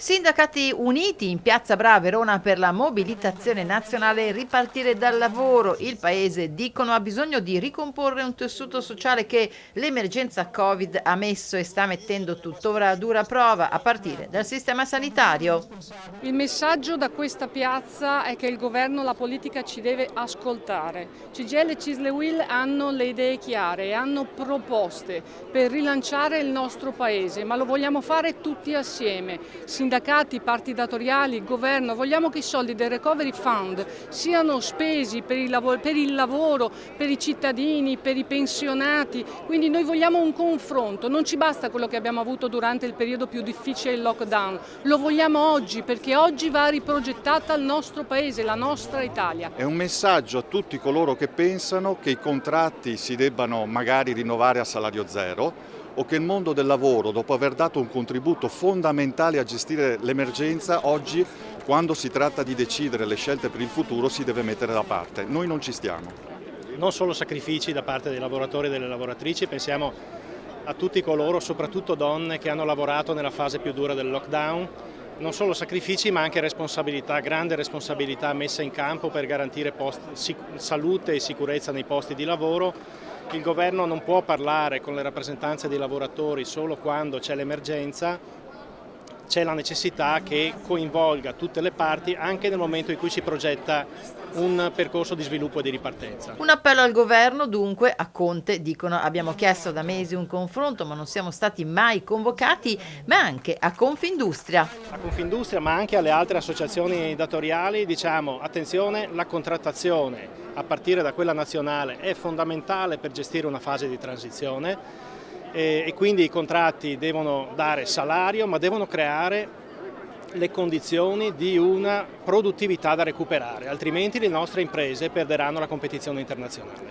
Sindacati uniti in Piazza Bra a Verona per la mobilitazione nazionale e ripartire dal lavoro. Il paese, dicono, ha bisogno di ricomporre un tessuto sociale che l'emergenza Covid ha messo e sta mettendo tuttora a dura prova, a partire dal sistema sanitario. Il messaggio da questa piazza è che il governo, la politica ci deve ascoltare. CGIL e CISL-UIL hanno le idee chiare e hanno proposte per rilanciare il nostro paese, ma lo vogliamo fare tutti assieme. Sindacati, parti datoriali, governo, vogliamo che i soldi del Recovery Fund siano spesi per il lavoro, per i cittadini, per i pensionati, quindi noi vogliamo un confronto, non ci basta quello che abbiamo avuto durante il periodo più difficile del lockdown, lo vogliamo oggi perché oggi va riprogettata il nostro paese, la nostra Italia. È un messaggio a tutti coloro che pensano che i contratti si debbano magari rinnovare a salario zero o che il mondo del lavoro, dopo aver dato un contributo fondamentale a gestire l'emergenza, oggi, quando si tratta di decidere le scelte per il futuro, si deve mettere da parte. Noi non ci stiamo. Non solo sacrifici da parte dei lavoratori e delle lavoratrici, pensiamo a tutti coloro, soprattutto donne, che hanno lavorato nella fase più dura del lockdown. Non solo sacrifici ma anche responsabilità, grande responsabilità messa in campo per garantire salute e sicurezza nei posti di lavoro. Il governo non può parlare con le rappresentanze dei lavoratori solo quando c'è l'emergenza, c'è la necessità che coinvolga tutte le parti anche nel momento in cui si progetta un percorso di sviluppo e di ripartenza. Un appello al governo, dunque, a Conte, dicono: abbiamo chiesto da mesi un confronto ma non siamo stati mai convocati, ma anche a Confindustria. A Confindustria ma anche alle altre associazioni datoriali diciamo attenzione, la contrattazione a partire da quella nazionale è fondamentale per gestire una fase di transizione e quindi i contratti devono dare salario ma devono creare le condizioni di una produttività da recuperare, altrimenti le nostre imprese perderanno la competizione internazionale.